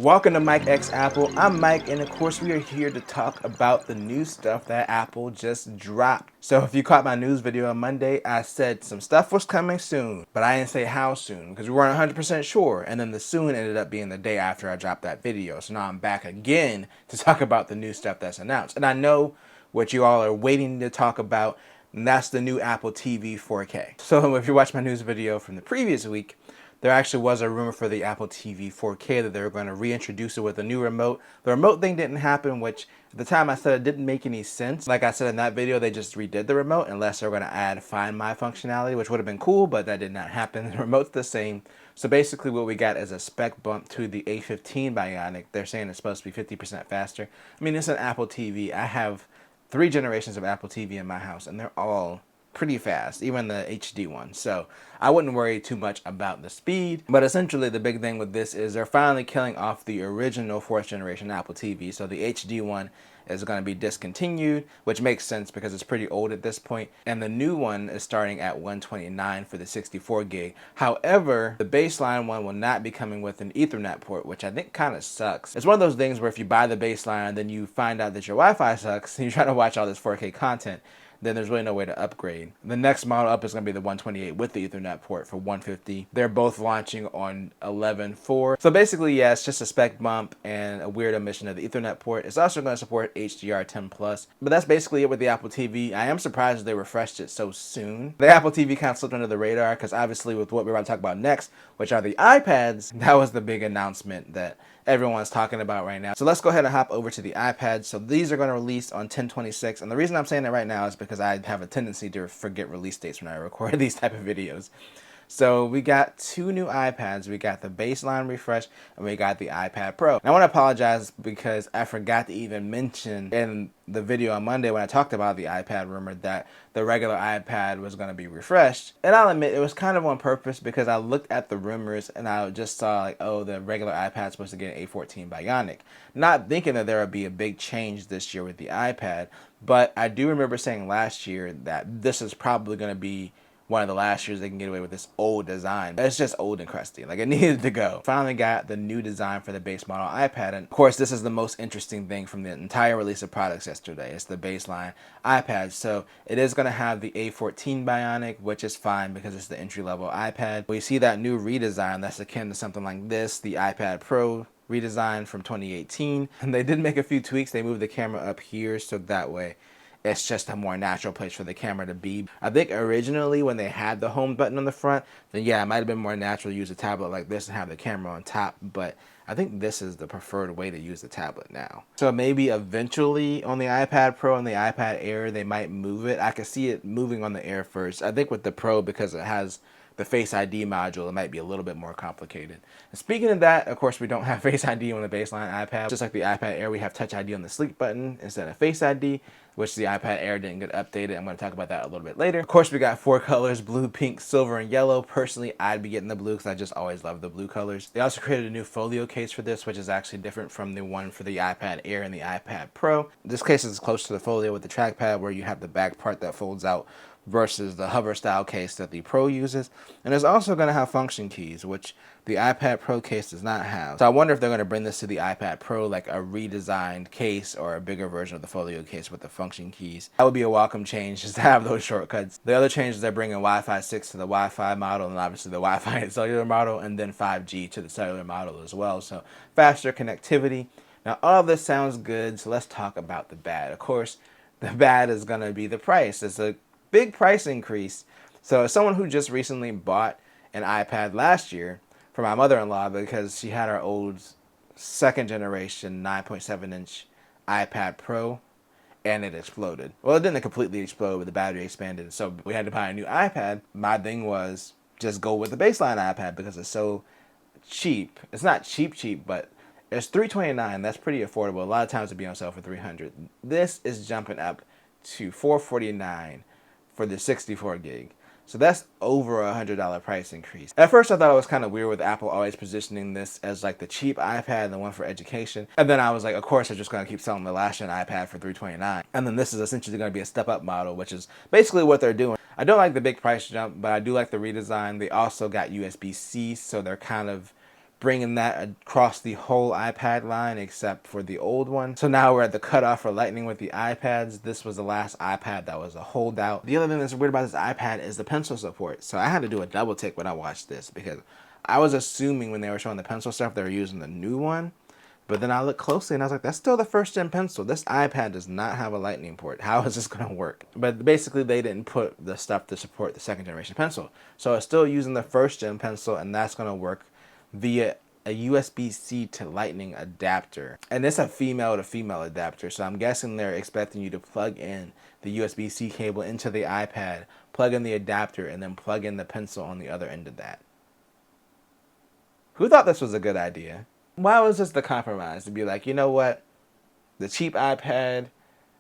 Welcome to Mike X Apple. I'm Mike, and of course, we are here to talk about the new stuff that Apple just dropped. So, if you caught my news video on Monday, I said some stuff was coming soon, but I didn't say how soon because we weren't 100% sure. And then the soon ended up being the day after I dropped that video. So now I'm back again to talk about the new stuff that's announced. And I know what you all are waiting to talk about, and that's the new Apple TV 4K. So, if you watched my news video from the previous week, there actually was a rumor for the Apple TV 4K that they were going to reintroduce it with a new remote. The remote thing didn't happen, which at the time I said it didn't make any sense. Like I said in that video, they just redid the remote unless they were going to add Find My functionality, which would have been cool, but that did not happen. The remote's the same. So basically what we got is a spec bump to the A15 Bionic. They're saying it's supposed to be 50% faster. I mean, it's an Apple TV. I have 3 generations of Apple TV in my house, and they're all pretty fast, even the HD one. So I wouldn't worry too much about the speed. But essentially the big thing with this is they're finally killing off the original 4th generation Apple TV. So the HD one is going to be discontinued, which makes sense because it's pretty old at this point. And the new one is starting at $129 for the 64 gig. However, the baseline one will not be coming with an Ethernet port, which I think kind of sucks. It's one of those things where if you buy the baseline, then you find out that your Wi-Fi sucks and you're trying to watch all this 4K content, then there's really no way to upgrade. The next model up is going to be the 128 with the Ethernet port for $150. They're both launching on 11/4. So basically, yeah, it's just a spec bump and a weird omission of the Ethernet port. It's also going to support HDR10+. But that's basically it with the Apple TV. I am surprised that they refreshed it so soon. The Apple TV kind of slipped under the radar because obviously with what we're about to talk about next, which are the iPads, that was the big announcement that everyone's talking about right now. So let's go ahead and hop over to the iPads. So these are going to release on 10/26, and the reason I'm saying that right now is because I have a tendency to forget release dates when I record these type of videos. So we got 2 new iPads. We got the baseline refresh and we got the iPad Pro. And I want to apologize because I forgot to even mention in the video on Monday when I talked about the iPad rumor that the regular iPad was going to be refreshed. And I'll admit it was kind of on purpose because I looked at the rumors and I just saw like, oh, the regular iPad's supposed to get an A14 Bionic. Not thinking that there would be a big change this year with the iPad. But I do remember saying last year that this is probably going to be one of the last years they can get away with this old design. It's just old and crusty. Like, it needed to go. Finally got the new design for the base model iPad. And of course, this is the most interesting thing from the entire release of products yesterday. It's the baseline iPad. So it is going to have the A14 Bionic, which is fine because it's the entry-level iPad. We see that new redesign that's akin to something like this, the iPad Pro redesign from 2018. And they did make a few tweaks. They moved the camera up here so that way it's just a more natural place for the camera to be. I think originally when they had the home button on the front, then yeah, it might have been more natural to use a tablet like this and have the camera on top, but I think this is the preferred way to use the tablet now. So maybe eventually on the iPad Pro and the iPad Air, they might move it. I could see it moving on the Air first. I think with the Pro, because it has the Face ID module, it might be a little bit more complicated. And speaking of that, of course, we don't have Face ID on the baseline iPad. Just like the iPad Air, we have Touch ID on the sleep button instead of Face ID, which the iPad Air didn't get updated. I'm going to talk about that a little bit later. Of course, we got 4 colors, blue, pink, silver, and yellow. Personally, I'd be getting the blue because I just always love the blue colors. They also created a new folio case for this, which is actually different from the one for the iPad Air and the iPad Pro. This case is close to the folio with the trackpad where you have the back part that folds out versus the hover style case that the Pro uses. And it's also going to have function keys, which the iPad Pro case does not have. So I wonder if they're going to bring this to the iPad Pro, like a redesigned case or a bigger version of the folio case with the function keys. That would be a welcome change, just to have those shortcuts. The other changes, they're bringing Wi-Fi 6 to the Wi-Fi model, and obviously the Wi-Fi and cellular model, and then 5G to the cellular model as well. So faster connectivity. Now all of this sounds good, so let's talk about the bad. Of course, the bad is going to be the price. It's a big price increase. So as someone who just recently bought an iPad last year for my mother-in-law because she had our old 2nd generation 9.7-inch iPad Pro and it exploded. Well, it didn't completely explode, but the battery expanded, so we had to buy a new iPad. My thing was just go with the baseline iPad because it's so cheap. It's not cheap, but it's $329. That's pretty affordable. A lot of times it'd be on sale for $300. This is jumping up to $449 for the 64 gig. So that's over $100 price increase. At first I thought it was kind of weird with Apple always positioning this as like the cheap iPad and the one for education. And then I was like, of course they're just going to keep selling the last gen iPad for $329. And then this is essentially going to be a step up model, which is basically what they're doing. I don't like the big price jump, but I do like the redesign. They also got USB-C, so they're kind of bringing that across the whole iPad line except for the old one. So now we're at the cutoff for Lightning with the iPads. This was the last iPad that was a holdout. The other thing that's weird about this iPad is the pencil support. So I had to do a double take when I watched this because I was assuming when they were showing the pencil stuff they were using the new one. But then I looked closely and I was like, that's still the first gen pencil. This iPad does not have a Lightning port. How is this going to work? But basically they didn't put the stuff to support the second generation pencil. So it's still using the first gen pencil, and that's going to work via a USB-C to Lightning adapter. And it's a female to female adapter. So I'm guessing they're expecting you to plug in the USB-C cable into the iPad, plug in the adapter, and then plug in the pencil on the other end of that. Who thought this was a good idea? Why was this the compromise? To be like, you know what? The cheap iPad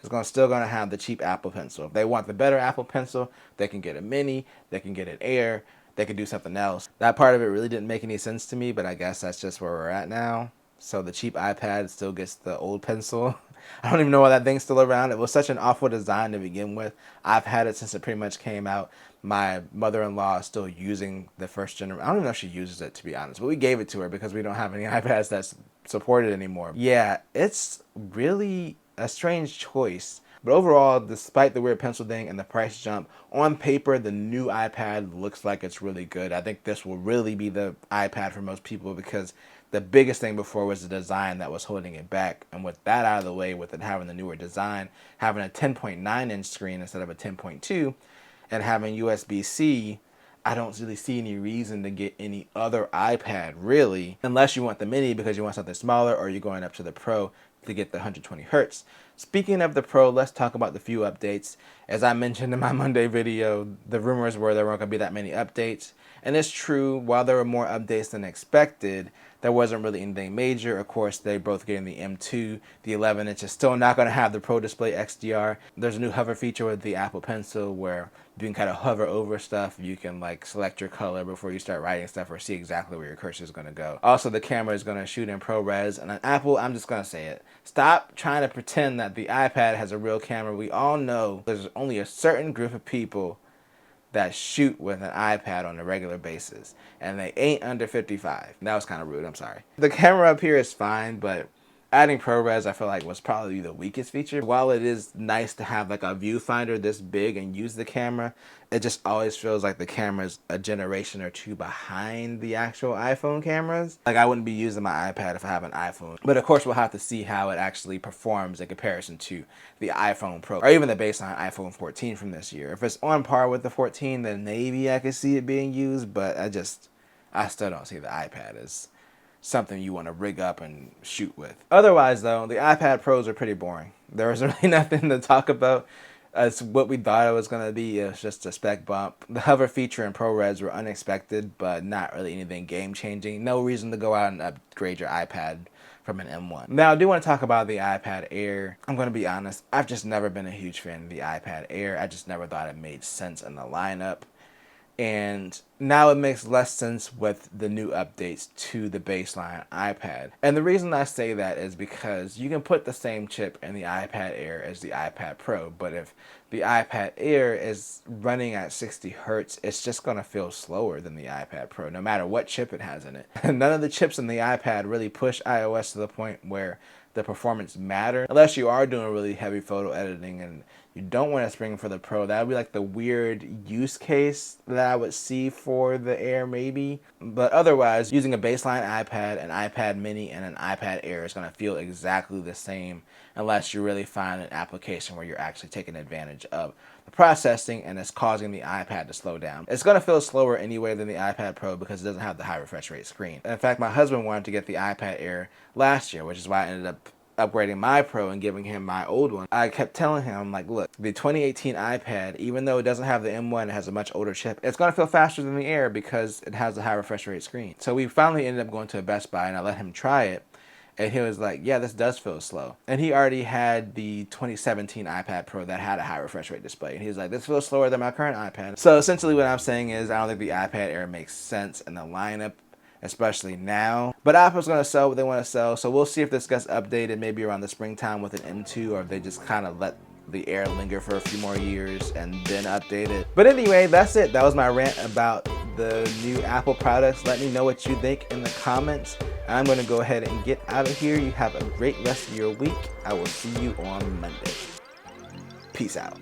is still going to have the cheap Apple Pencil. If they want the better Apple Pencil, they can get a Mini, they can get an Air, they could do something else. That part of it really didn't make any sense to me, but I guess that's just where we're at now. So the cheap iPad still gets the old pencil. I don't even know why that thing's still around. It was such an awful design to begin with. I've had it since it pretty much came out. My mother-in-law is still using the first generation. I don't even know if she uses it, to be honest, but we gave it to her because we don't have any iPads that's supported anymore. Yeah, it's really a strange choice. But overall, despite the weird pencil thing and the price jump, on paper, the new iPad looks like it's really good. I think this will really be the iPad for most people because the biggest thing before was the design that was holding it back. And with that out of the way, with it having the newer design, having a 10.9 inch screen instead of a 10.2, and having USB-C, I don't really see any reason to get any other iPad, really, unless you want the Mini because you want something smaller or you're going up to the Pro to get the 120 hertz. Speaking of the Pro, let's talk about the few updates. As I mentioned in my Monday video, the rumors were there weren't going to be that many updates. And it's true, while there were more updates than expected, there wasn't really anything major. Of course, they're both getting the M2. The 11 inch is still not going to have the Pro Display XDR. There's a new hover feature with the Apple Pencil where you can kind of hover over stuff. You can like select your color before you start writing stuff or see exactly where your cursor is going to go. Also, the camera is going to shoot in ProRes. And on Apple, I'm just going to say it. Stop trying to pretend that the iPad has a real camera. We all know there's only a certain group of people that shoot with an iPad on a regular basis, and they ain't under 55. That was kind of rude, I'm sorry. The camera up here is fine, but adding ProRes I feel like was probably the weakest feature. While it is nice to have like a viewfinder this big and use the camera, it just always feels like the camera's a generation or two behind the actual iPhone cameras. Like I wouldn't be using my iPad if I have an iPhone. But of course we'll have to see how it actually performs in comparison to the iPhone Pro or even the baseline iPhone 14 from this year. If it's on par with the 14, then maybe I could see it being used, but I still don't see the iPad as something you want to rig up and shoot with. Otherwise though, the iPad Pros are pretty boring. There was really nothing to talk about. It's what we thought it was going to be. It was just a spec bump. The hover feature and ProRes were unexpected, but not really anything game-changing. No reason to go out and upgrade your iPad from an M1. Now, I do want to talk about the iPad Air. I'm going to be honest. I've just never been a huge fan of the iPad Air. I just never thought it made sense in the lineup. And now it makes less sense with the new updates to the baseline iPad. And the reason I say that is because you can put the same chip in the iPad Air as the iPad Pro, but if the iPad Air is running at 60 hertz, it's just going to feel slower than the iPad Pro, no matter what chip it has in it. None of the chips in the iPad really push iOS to the point where the performance matter, unless you are doing really heavy photo editing and you don't want to spring for the Pro. That would be like the weird use case that I would see for the Air maybe. But otherwise, using a baseline iPad, an iPad mini, and an iPad Air is going to feel exactly the same unless you really find an application where you're actually taking advantage of the processing and it's causing the iPad to slow down. It's going to feel slower anyway than the iPad Pro because it doesn't have the high refresh rate screen. In fact, my husband wanted to get the iPad Air last year, which is why I ended up upgrading my Pro and giving him my old one. I kept telling him, I'm like, look, the 2018 iPad, even though it doesn't have the M1, it has a much older chip, it's going to feel faster than the Air because it has a high refresh rate screen. So we finally ended up going to a Best Buy and I let him try it. And he was like, yeah, this does feel slow. And he already had the 2017 iPad Pro that had a high refresh rate display. And he was like, this feels slower than my current iPad. So essentially what I'm saying is I don't think the iPad Air makes sense in the lineup, especially now. But Apple's going to sell what they want to sell. So we'll see if this gets updated maybe around the springtime with an M2, or if they just kind of let the Air linger for a few more years and then update it. But anyway, that's it. That was my rant about the new Apple products. Let me know what you think in the comments. I'm going to go ahead and get out of here. You have a great rest of your week. I will see you on Monday. Peace out.